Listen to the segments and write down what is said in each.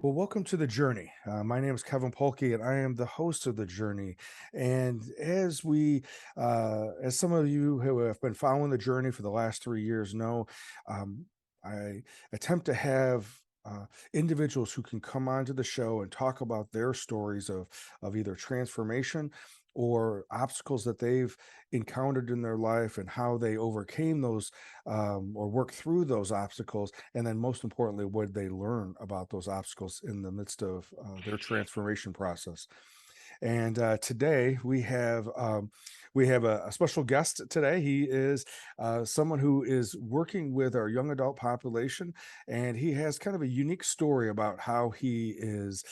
Well, welcome to the journey. My name is Kevin Polky, and I am the host of the journey. And as some of you who have been following the journey for the last 3 years know, um, I attempt to have individuals who can come onto the show and talk about their stories of either transformation or obstacles that they've encountered in their life and how they overcame those or worked through those obstacles, and then most importantly, what they learn about those obstacles in the midst of their transformation process. And today we have a special guest today. He is someone who is working with our young adult population, and he has kind of a unique story about how he is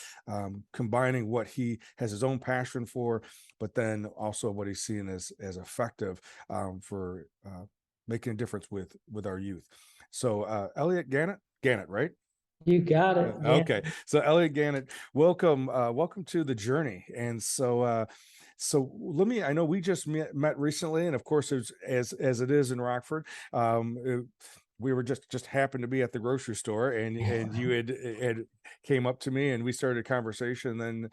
combining what he has his own passion for, but then also what he's seeing as effective for making a difference with our youth. So Elliot Ganet, right? You got it. Yeah. Okay. So Elliot Ganet, welcome to the journey. And so let me, I know we just met recently, and of course it's as it is in Rockford. We were just happened to be at the grocery store, and you had came up to me and we started a conversation. Then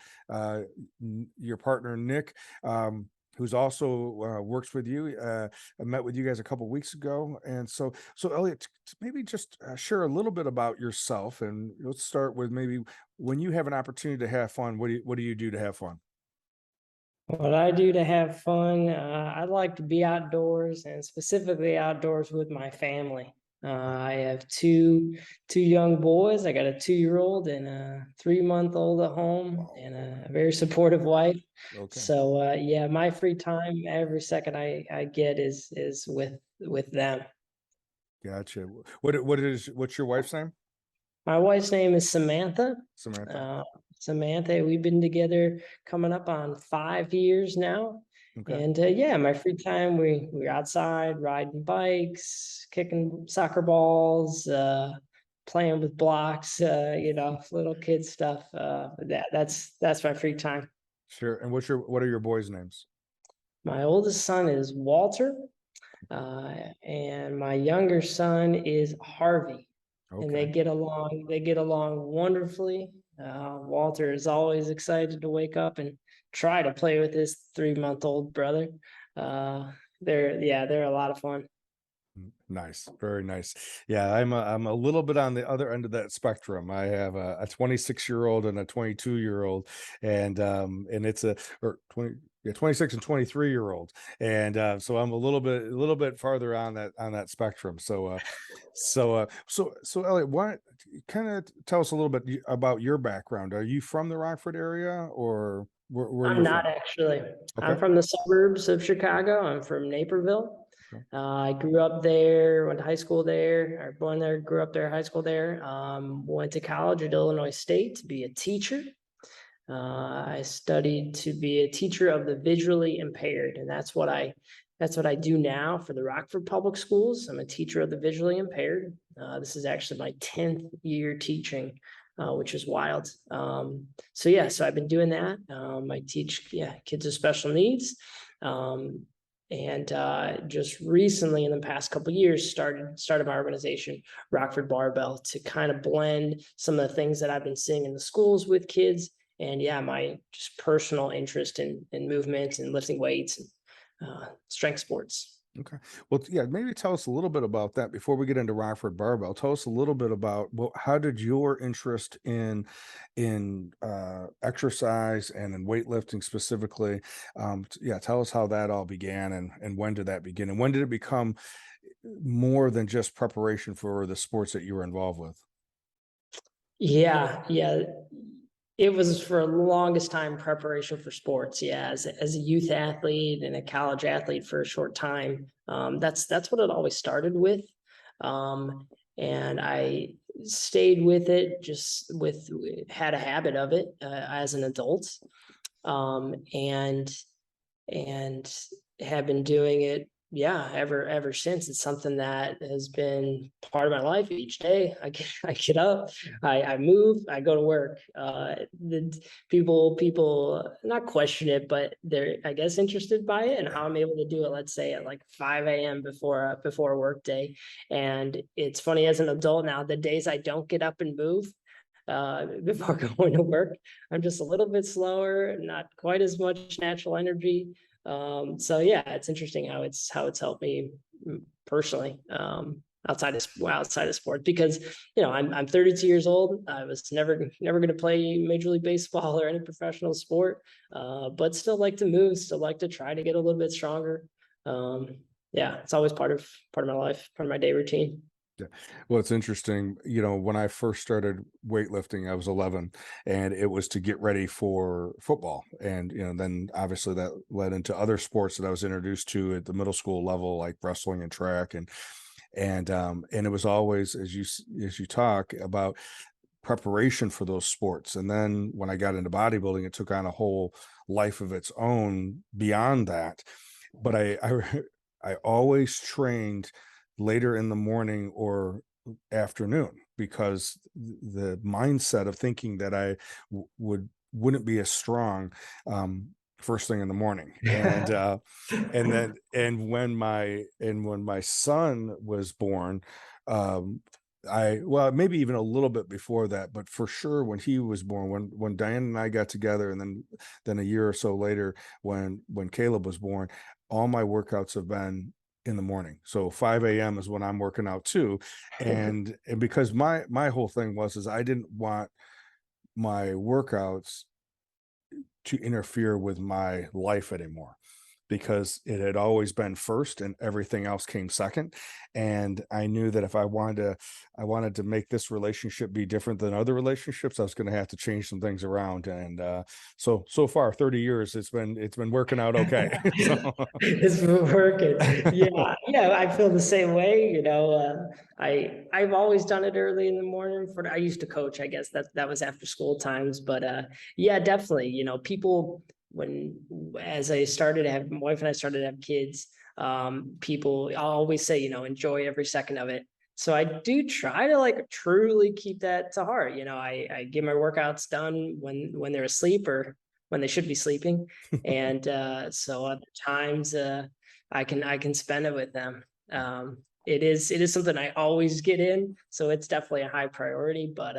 your partner Nick, who's also works with you, I met with you guys a couple weeks ago. And so Elliot, maybe just share a little bit about yourself, and let's start with maybe when you have an opportunity to have fun, what do you do to have fun? What I do to have fun, I like to be outdoors and specifically outdoors with my family. I have two young boys. I got a 2-year-old and a 3-month-old at home, Wow. and a very supportive wife. Okay. So yeah, my free time every second I get is with them. Gotcha. What's your wife's name? My wife's name is Samantha. Samantha. Uh, Samantha, we've been together coming up on 5 years now. Okay. And yeah, my free time, we're outside riding bikes, kicking soccer balls, playing with blocks, little kid stuff. That's my free time. Sure. And what are your boys' names? My oldest son is Walter, and my younger son is Harvey. And Okay. they get along wonderfully. Walter is always excited to wake up and try to play with his 3-month-old brother. Uh, they're a lot of fun. Nice, very nice. Yeah, I'm a little bit on the other end of that spectrum. I have a 26-year-old and a 22-year-old, and it's a or 20 yeah, 26 and 23-year-old. And so I'm a little bit farther on that spectrum. So Elliot, why kind of tell us a little bit about your background? Are you from the Rockford area, or where are I'm you not from? actually. I'm Okay. from the suburbs of Chicago. I'm from Naperville. Okay. I grew up there, went to high school there, or born there, grew up there, high school there. Went to college at Illinois State to be a teacher. I studied to be a teacher of the visually impaired, and that's what I do now for the Rockford Public Schools. I'm a teacher of the visually impaired. This is actually my 10th year teaching, which is wild. So yeah, so I've been doing that. I teach kids with special needs. And just recently, in the past couple of years, started my organization, Rockford Barbell, to kind of blend some of the things that I've been seeing in the schools with kids, and yeah, my just personal interest in movement and lifting weights and strength sports. Okay. Well, yeah, maybe tell us a little bit about that before we get into Rockford Barbell. Tell us a little bit about, well, how did your interest in exercise and in weightlifting specifically? Yeah, tell us how that all began, and when did that begin, and when did it become more than just preparation for the sports that you were involved with? Yeah, yeah. It was for the longest time preparation for sports. Yeah, as a youth athlete and a college athlete for a short time. That's what it always started with. And I stayed with it, just with had a habit of it as an adult. And have been doing it, yeah, ever since. It's something that has been part of my life. Each day I get up, I move, I go to work. The people not question it, but they're, I guess, interested by it and how I'm able to do it, let's say at like 5 a.m. before a work day. And it's funny, as an adult now, the days I don't get up and move, before going to work. I'm just a little bit slower, not quite as much natural energy. So yeah, it's interesting how it's helped me personally, outside of sports, because I'm 32 years old. I was never going to play Major League Baseball or any professional sport, but still like to move, still like to try to get a little bit stronger. Um, yeah, it's always part of my life, part of my day routine. Yeah. Well, it's interesting. When I first started weightlifting, I was 11, and it was to get ready for football. And, then obviously that led into other sports that I was introduced to at the middle school level, like wrestling and track. And it was always, as you talk about preparation for those sports. And then when I got into bodybuilding, it took on a whole life of its own beyond that. But I always trained later in the morning or afternoon, because the mindset of thinking that I wouldn't be as strong first thing in the morning. And when my son was born, um well, maybe even a little bit before that, but for sure when he was born, when Diane and I got together, and then a year or so later when Caleb was born, all my workouts have been in the morning. So 5 a.m. is when I'm working out too. And because my whole thing is I didn't want my workouts to interfere with my life anymore, because it had always been first and everything else came second. And I knew that if I wanted to make this relationship be different than other relationships, I was going to have to change some things around. And so far 30 years, it's been working out okay. So It's been working. Yeah, yeah, I feel the same way. I've always done it early in the morning. I used to coach, I guess that was after school times, but yeah, definitely. People, when as I started to have my wife and I started to have kids, people always say, enjoy every second of it. So I do try to like truly keep that to heart. I get my workouts done when they're asleep or when they should be sleeping, and so other times I can spend it with them. It is something I always get in, so it's definitely a high priority. But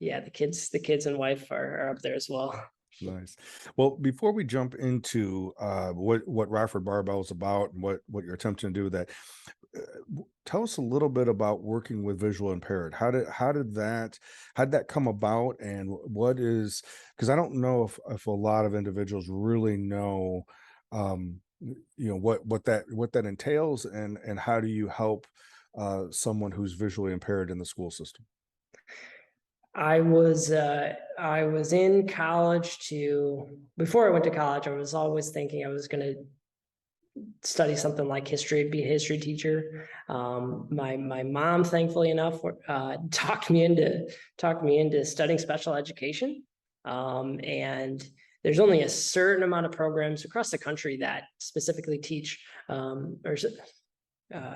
yeah, the kids and wife are up there as well. Nice. Well, before we jump into what Rockford Barbell is about and what you're attempting to do with that, tell us a little bit about working with visual impaired. How did that come about, and what is, because I don't know if a lot of individuals really know, what that entails, and how do you help someone who's visually impaired in the school system? I was in college to before I went to college, I was always thinking I was going to study something like history, be a history teacher. My mom, thankfully enough, talked me into studying special education. And there's only a certain amount of programs across the country that specifically teach, or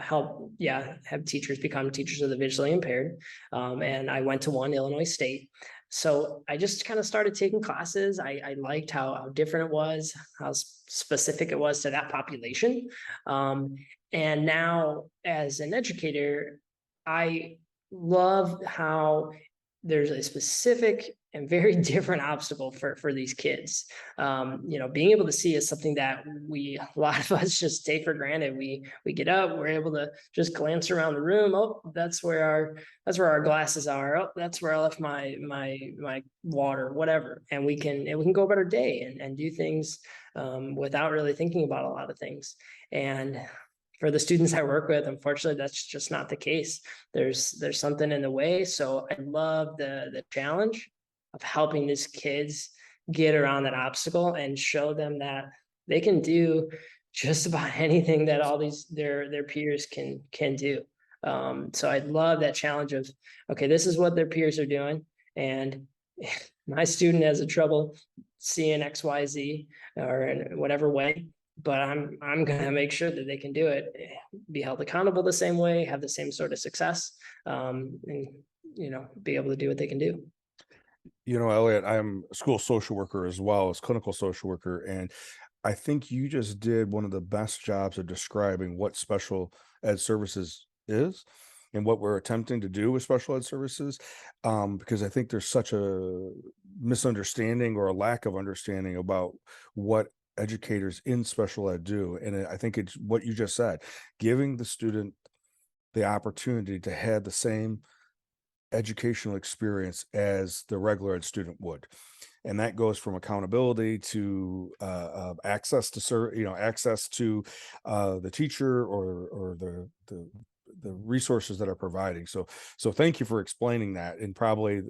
help, yeah, have teachers become teachers of the visually impaired. And I went to one, Illinois State. So I just kind of started taking classes. I liked how different it was, how specific it was to that population. Um, and now, as an educator, I love how there's a specific and very different obstacle for these kids. Being able to see is something that a lot of us just take for granted. We get up, we're able to just glance around the room. Oh, that's where our glasses are. Oh, that's where I left my water, whatever. And we can go about our day and do things without really thinking about a lot of things. And for the students I work with, unfortunately, that's just not the case. There's something in the way. So I love the challenge of helping these kids get around that obstacle and show them that they can do just about anything that all these their peers can do. So I love that challenge of, okay, this is what their peers are doing, and my student has a trouble seeing XYZ or in whatever way, but I'm gonna make sure that they can do it, be held accountable the same way, have the same sort of success, and be able to do what they can do. Elliot, I'm a school social worker as well as clinical social worker, and I think you just did one of the best jobs of describing what special ed services is. and what we're attempting to do with special ed services, because I think there's such a misunderstanding or a lack of understanding about what educators in special ed do. And I think it's what you just said, giving the student the opportunity to have the same educational experience as the regular ed student would. And that goes from accountability to access to access to the teacher, or the resources that are providing. So thank you for explaining that, and probably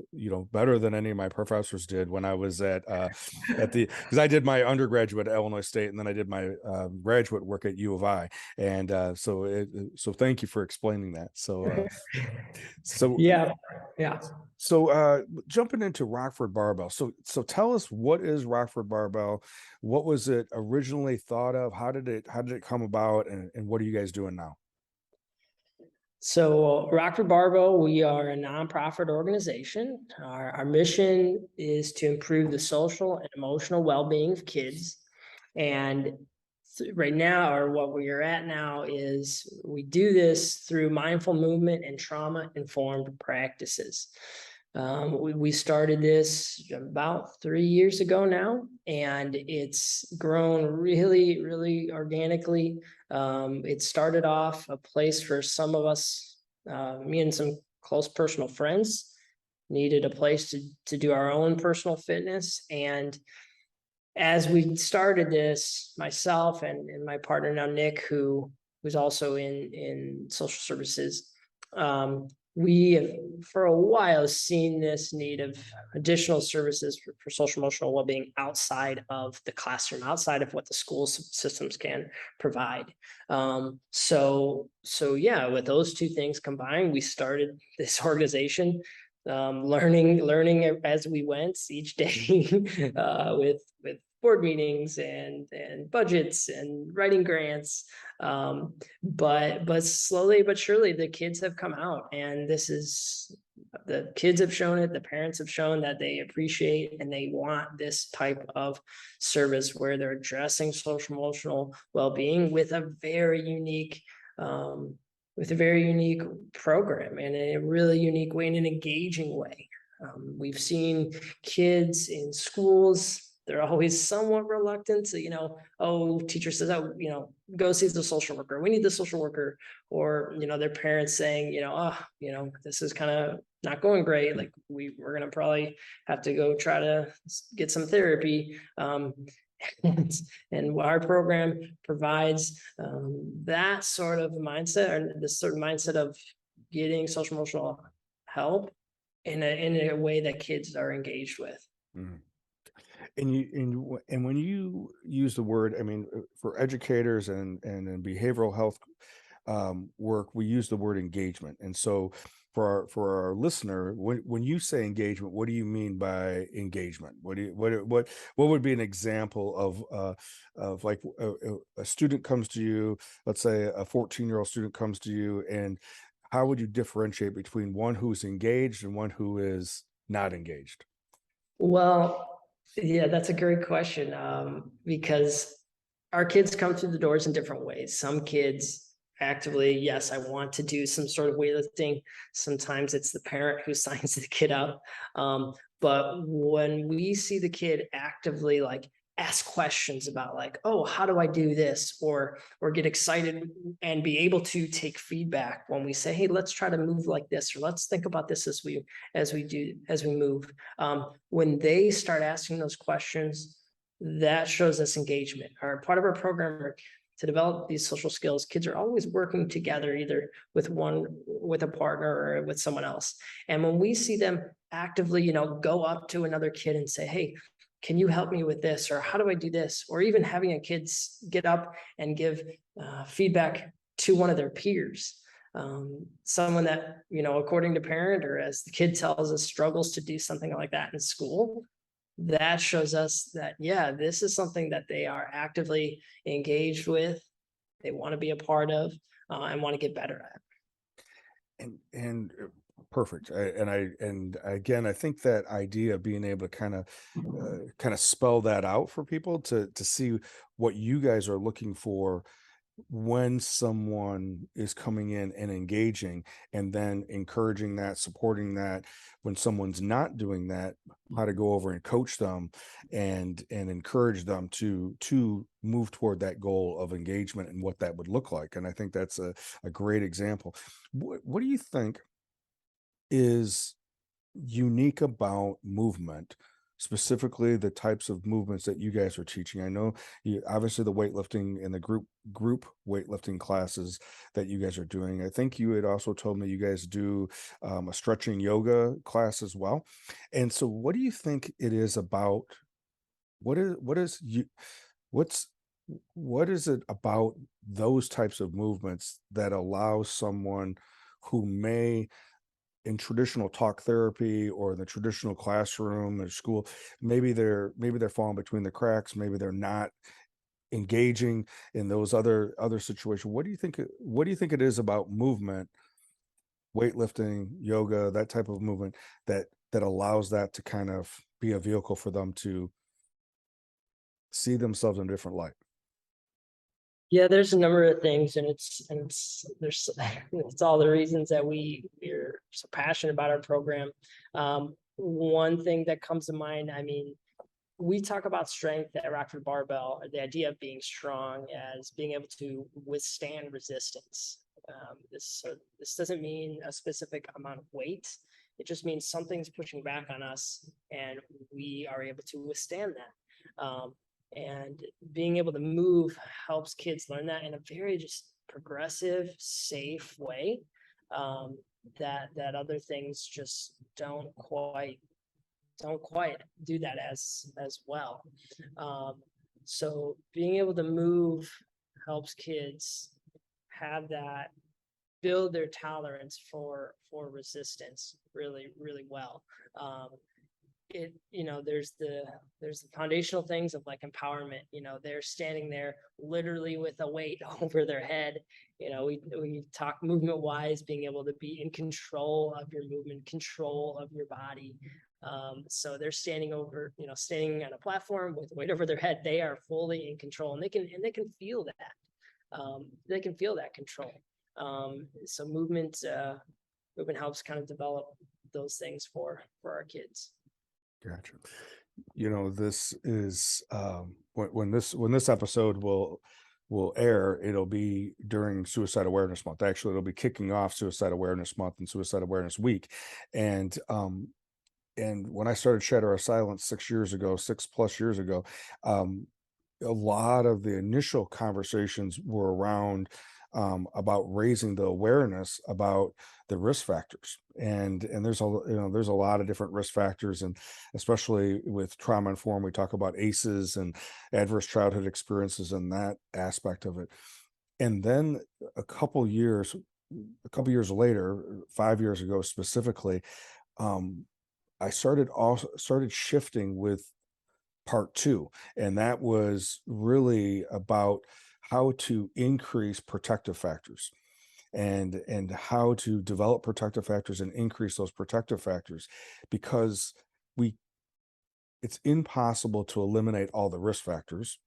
better than any of my professors did when I was at the because I did my undergraduate at Illinois State, and then I did my graduate work at U of I. And so thank you for explaining that. So Yeah, yeah. jumping into Rockford Barbell. So tell us, what is Rockford Barbell? What was it originally thought of? How did it come about? And what are you guys doing now? So Rockford Barbell, we are a nonprofit organization. Our mission is to improve the social and emotional well-being of kids. And right now, or what we are at now, is we do this through mindful movement and trauma-informed practices. We started this about 3 years ago now, and it's grown really, really organically. It started off a place for some of us, me and some close personal friends needed a place to do our own personal fitness. And as we started this, myself and my partner now, Nick, who's also in social services, we have for a while seen this need of additional services for social emotional well-being outside of the classroom, outside of what the school systems can provide. So yeah, with those two things combined, we started this organization, learning as we went each day, with board meetings and budgets and writing grants. But slowly but surely the kids have come out, and the kids have shown it, the parents have shown that they appreciate and they want this type of service where they're addressing social emotional well-being with a very unique program, and in a really unique way, in an engaging way. We've seen kids in schools, they're always somewhat reluctant to, oh, teacher says, oh, go see the social worker. We need the social worker. Or, their parents saying, this is kind of not going great. Like we're going to probably have to go try to get some therapy. And our program provides that sort of mindset, or this certain mindset of getting social emotional help in a way that kids are engaged with. Mhm. And when you use the word, I mean, for educators and in behavioral health work, we use the word engagement. And so for our listener, when you say engagement, what do you mean by engagement? What would be an example of like a student comes to you, let's say a 14-year-old student comes to you, and how would you differentiate between one who's engaged and one who is not engaged? Well, yeah, that's a great question, because our kids come through the doors in different ways. Some kids actively, yes, I want to do some sort of weightlifting. Sometimes it's the parent who signs the kid up. But when we see the kid actively like ask questions about like, oh, how do I do this? Or get excited and be able to take feedback when we say, hey, let's try to move like this, or let's think about this as we move. When they start asking those questions, that shows us engagement. Our part of our program to develop these social skills, kids are always working together, either with a partner or with someone else. And when we see them actively, go up to another kid and say, hey, can you help me with this? Or how do I do this? Or even having a kid get up and give feedback to one of their peers. Someone that, according to parent, or as the kid tells us, struggles to do something like that in school, that shows us that, yeah, this is something that they are actively engaged with, they want to be a part of, and want to get better at. And perfect. And again, I think that idea of being able to kind of spell that out for people to see what you guys are looking for when someone is coming in and engaging, and then encouraging that, supporting that when someone's not doing that, how to go over and coach them and encourage them to move toward that goal of engagement and what that would look like. And I think that's a great example. What do you think is unique about movement, specifically the types of movements that you guys are teaching? I know you obviously the weightlifting and the group weightlifting classes that you guys are doing. I think you had also told me you guys do a stretching yoga class as well. And so, what do you think it is about? What is you? What's what is it about those types of movements that allows someone who may in traditional talk therapy or the traditional classroom or school, maybe they're falling between the cracks, maybe they're not engaging in those other situations. What do you think it is about movement, weightlifting, yoga, that type of movement that allows that to kind of be a vehicle for them to see themselves in a different light? Yeah, there's a number of things, and it's there's it's all the reasons that we're so passionate about our program. One thing that comes to mind, I mean, we talk about strength at Rockford Barbell, or the idea of being strong as being able to withstand resistance. This doesn't mean a specific amount of weight. It just means something's pushing back on us, and we are able to withstand that. And being able to move helps kids learn that in a very just progressive, safe way. That other things just don't quite do that as well. So being able to move helps kids have that, build their tolerance for resistance really really well. There's the foundational things of like empowerment. They're standing there literally with a weight over their head. We talk movement wise, being able to be in control of your movement, control of your body. So they're standing standing on a platform with weight over their head. They are fully in control, and they can feel that. They can feel that control. So movement helps kind of develop those things for our kids. Gotcha. This is when this episode will air, it'll be during Suicide Awareness Month. Actually, it'll be kicking off Suicide Awareness Month and Suicide Awareness Week. And when I started Shatter of Silence 6 years ago, 6 plus years ago, um, a lot of the initial conversations were around about raising the awareness about the risk factors, and there's a lot of different risk factors, and especially with trauma informed, we talk about ACEs and adverse childhood experiences and that aspect of it. And then a couple years, a couple years later, 5 years ago specifically, um, I started shifting with part two, and that was really about how to increase protective factors and how to develop protective factors and increase those protective factors, because we it's impossible to eliminate all the risk factors,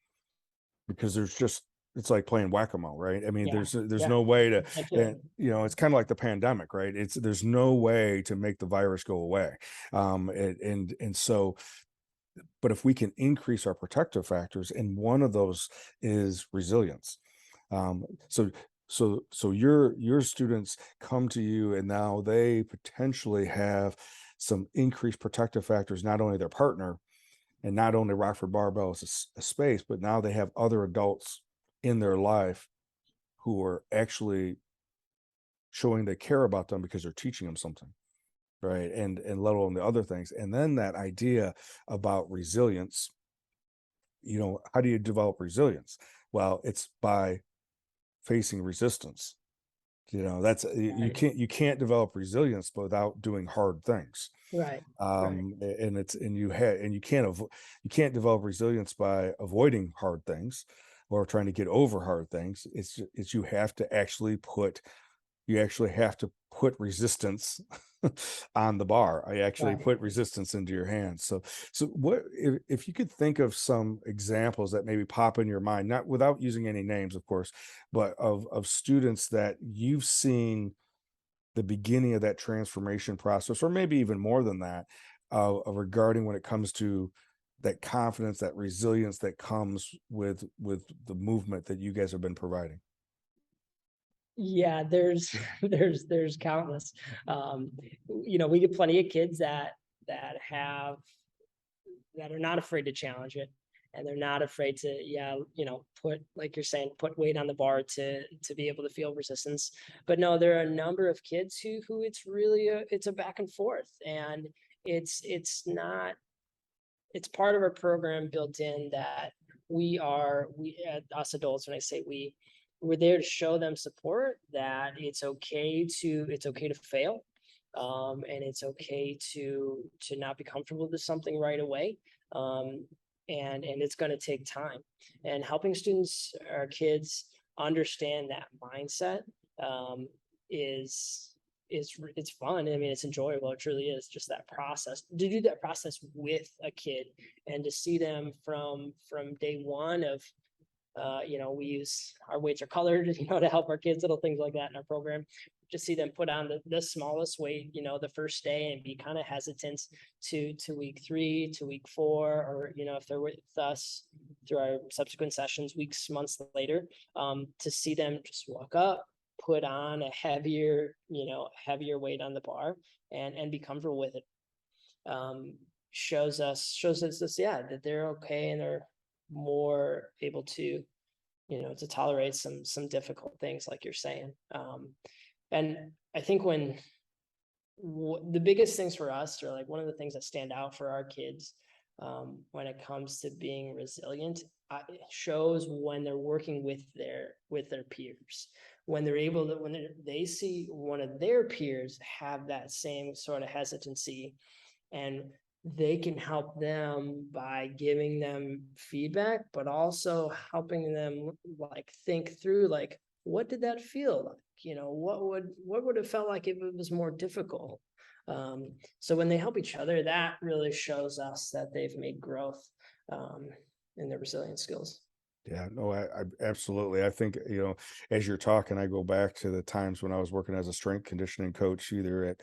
because it's like playing whack-a-mole, right? I mean, Yeah, there's yeah, no way to, I feel and it's kind of like the pandemic, right? There's no way to make the virus go away. And so, but if we can increase our protective factors, and one of those is resilience. Um, so so so your students come to you, and now they potentially have some increased protective factors, not only their partner and not only Rockford Barbell as a space, but now they have other adults in their life who are actually showing they care about them because they're teaching them something, right? And let alone the other things. And then that idea about resilience, how do you develop resilience? Well, it's by facing resistance. That's right, you can't develop resilience without doing hard things. right, right, And it's and you have and you can't develop resilience by avoiding hard things or trying to get over hard things. It's you have to actually put resistance on the bar. I actually Right. put resistance into your hands. So what if you could think of some examples that maybe pop in your mind, not without using any names, of course, but of students that you've seen the beginning of that transformation process, or maybe even more than that, regarding when it comes to that confidence, that resilience that comes with the movement that you guys have been providing. Yeah, there's there's countless. We get plenty of kids that have that are not afraid to challenge it, and they're not afraid to, yeah, put, like you're saying, put weight on the bar to be able to feel resistance. But no, there are a number of kids who it's really it's a back and forth, and it's not it's part of our program built in that us adults, when I say we're there to show them support, that it's okay to fail, and it's okay to not be comfortable with something right away, um, and it's going to take time, and helping students or kids understand that mindset, um, is it's fun. I mean, it's enjoyable. It truly is, just that process, to do that process with a kid, and to see them from day one of, we use our weights are colored, to help our kids, little things like that in our program. Just see them put on the smallest weight, the first day, and be kind of hesitant to week 3, to week 4, or, if they're with us through our subsequent sessions, weeks, months later, to see them just walk up, put on a heavier weight on the bar, and be comfortable with it. Shows us this, yeah, that they're okay, and they're more able to tolerate some difficult things, like you're saying. And I think the biggest things for us, or like one of the things that stand out for our kids, when it comes to being resilient, it shows when they're working with their peers, when they're able to, when they see one of their peers have that same sort of hesitancy, and they can help them by giving them feedback, but also helping them like think through, like, what did that feel like? What would have felt like if it was more difficult? So when they help each other, that really shows us that they've made growth, um, in their resilience skills. Yeah, no, I absolutely. I think, as you're talking, I go back to the times when I was working as a strength conditioning coach, either at,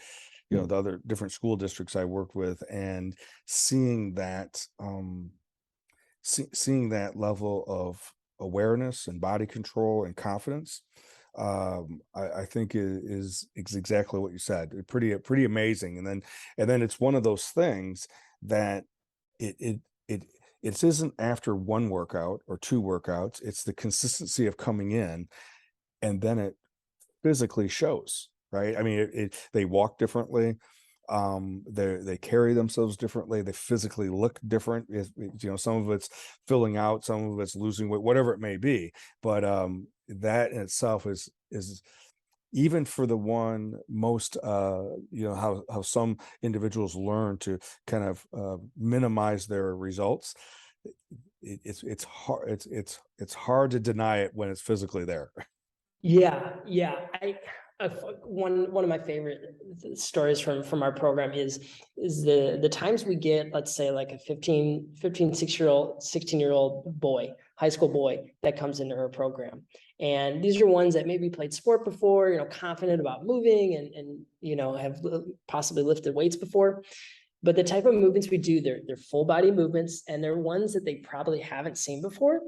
the other different school districts I worked with, and seeing that, seeing that level of awareness and body control and confidence, I think is exactly what you said. Pretty amazing. And then it's one of those things that it it it it isn't after one workout or two workouts. It's the consistency of coming in, and then it physically shows, right? I mean, they walk differently, they carry themselves differently, they physically look different. Some of it's filling out, some of it's losing weight, whatever it may be. But that in itself is even for the one most, how some individuals learn to kind of minimize their results. It's hard, it's hard to deny it when it's physically there. Yeah, yeah. One of my favorite stories from our program is the times we get, let's say, like a 6-year-old, 16-year-old boy, high school boy, that comes into our program. And these are ones that maybe played sport before, confident about moving, and have possibly lifted weights before. But the type of movements we do, they're full body movements, and they're ones that they probably haven't seen before.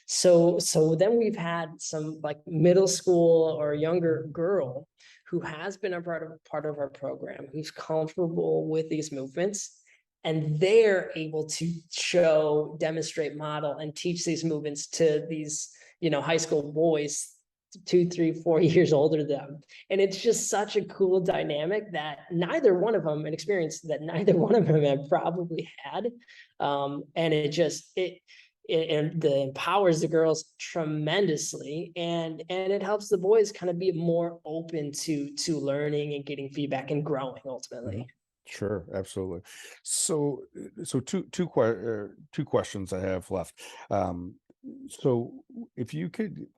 So then we've had some like middle school or younger girl who has been a part of our program, who's comfortable with these movements, and they're able to show, demonstrate, model, and teach these movements to these high school boys 2, 3, 4 years older than them. And it's just such a cool dynamic that neither one of them, an experience that neither one of them have probably had. And it empowers the girls tremendously, and it helps the boys kind of be more open to learning and getting feedback and growing ultimately. Mhm. Sure, absolutely. So two questions I have left. So if you could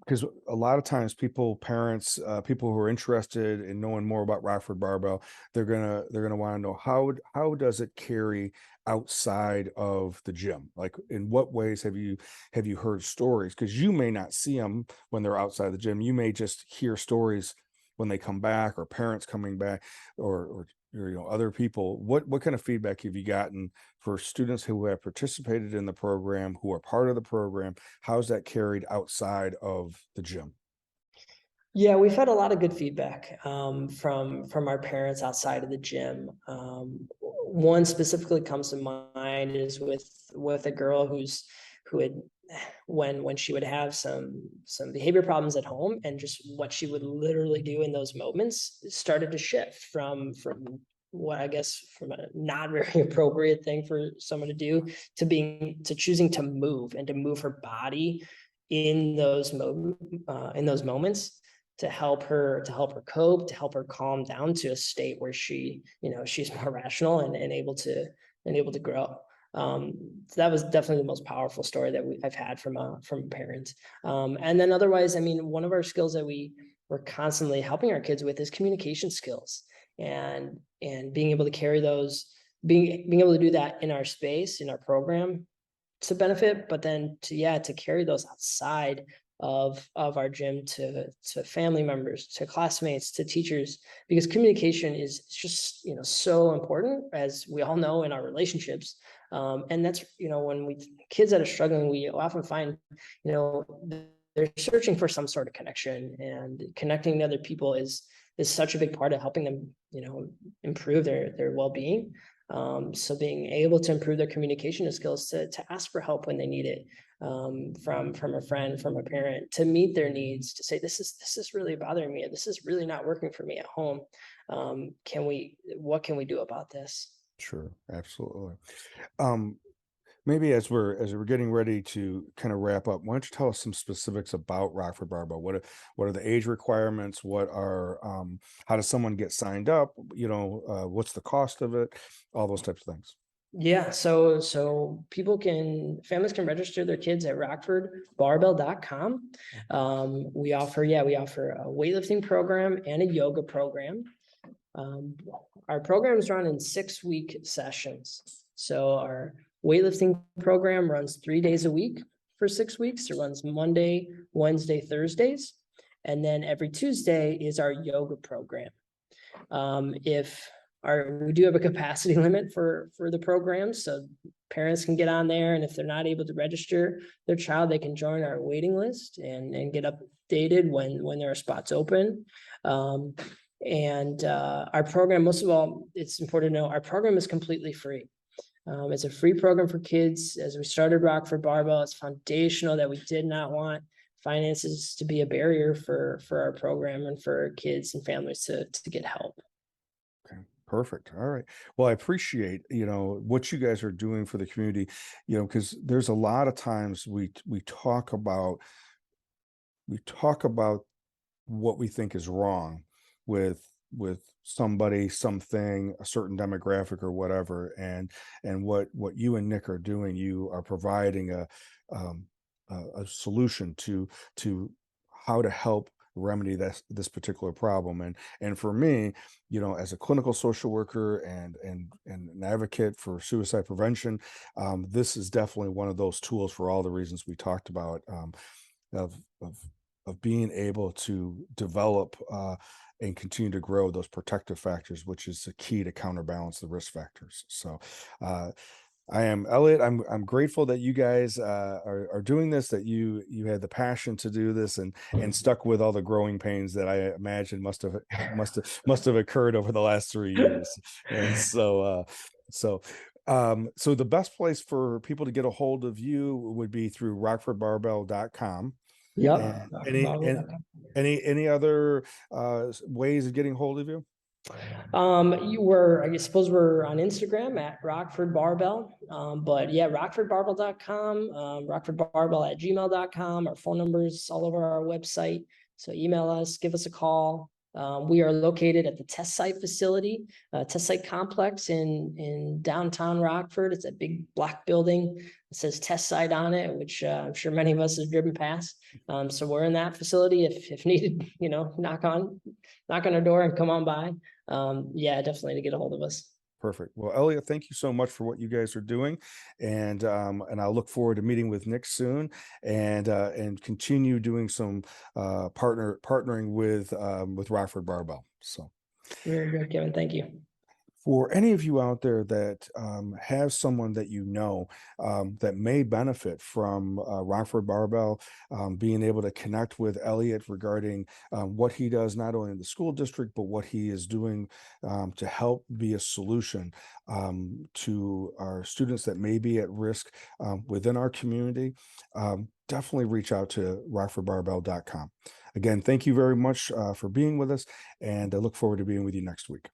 because a lot of times parents, people who are interested in knowing more about Rockford Barbell, they're gonna want to know how does it carry outside of the gym? Like, in what ways have you heard stories? Because you may not see them when they're outside the gym. You may just hear stories when they come back, or parents coming back, or other people. What kind of feedback have you gotten for students who have participated in the program, who are part of the program? How's that carried outside of the gym? Yeah, we've had a lot of good feedback from our parents outside of the gym. One specifically comes to mind is with a girl who had when she would have some behavior problems at home, and just what she would literally do in those moments started to shift from what I guess from a not very appropriate thing for someone to do, to choosing to move and to move her body in in those moments, to help her cope, to help her calm down to a state where she's more rational and able to grow. So that was definitely the most powerful story that I've had from a parent. And then otherwise, I mean, one of our skills that we're constantly helping our kids with is communication skills, and being able to carry those, being able to do that in our space, in our program, to benefit, but then to carry those outside of our gym to family members, to classmates, to teachers, because communication is just so important, as we all know, in our relationships. And that's when kids that are struggling, we often find you know they're searching for some sort of connection, and connecting to other people is such a big part of helping them improve their well-being. So being able to improve their communication skills, to ask for help when they need it, from a friend, from a parent, to meet their needs, to say, this is really bothering me, this is really not working for me at home. What can we do about this? Sure, absolutely. Um, Maybe as we're getting ready to kind of wrap up, why don't you tell us some specifics about Rockford Barbell? What are the age requirements? How does someone get signed up? What's the cost of it? All those types of things. Yeah, so families can register their kids at rockfordbarbell.com. We offer a weightlifting program and a yoga program. Our programs run in 6-week sessions. So our weightlifting program runs 3 days a week for 6 weeks. It runs Monday, Wednesday, Thursdays. And then every Tuesday is our yoga program. If we do have a capacity limit for the program, so parents can get on there, and if they're not able to register their child, they can join our waiting list and get updated when there are spots open. And our program, most of all, it's important to know, our program is completely free. It's a free program for kids. As we started Rockford Barbell, it's foundational that we did not want finances to be a barrier for our program, and for kids and families to get help. Okay, perfect. All right. Well, I appreciate, what you guys are doing for the community, because there's a lot of times we talk about what we think is wrong with somebody, something, a certain demographic or whatever, and what you and Nick are doing, you are providing um, a solution to how to help remedy this particular problem. And for me, as a clinical social worker and an advocate for suicide prevention, this is definitely one of those tools, for all the reasons we talked about, of of of being able to develop and continue to grow those protective factors, which is the key to counterbalance the risk factors. So, uh, I am Elliot. I'm grateful that you guys are doing this. That you had the passion to do this, and stuck with all the growing pains that I imagine must have occurred over the last 3 years. And so the best place for people to get a hold of you would be through rockfordbarbell.com. Yep. And any other ways of getting hold of you? I suppose we're on Instagram at Rockford Barbell. But yeah, rockfordbarbell.com, rockfordbarbell@gmail.com. Our phone numbers all over our website. So email us, give us a call. We are located at the test site facility, test site complex in downtown Rockford. It's a big black building. It says test site on it, which I'm sure many of us have driven past. So we're in that facility if needed, knock on our door and come on by. Yeah, definitely to get a hold of us. Perfect. Well, Elliot, thank you so much for what you guys are doing, and I'll look forward to meeting with Nick soon, and continue doing some partnering with Rockford Barbell. So. Very good, Kevin. Thank you. For any of you out there that have someone that you know that may benefit from Rockford Barbell, being able to connect with Elliot regarding what he does not only in the school district, but what he is doing to help be a solution to our students that may be at risk within our community, definitely reach out to rockfordbarbell.com. Again, thank you very much for being with us, and I look forward to being with you next week.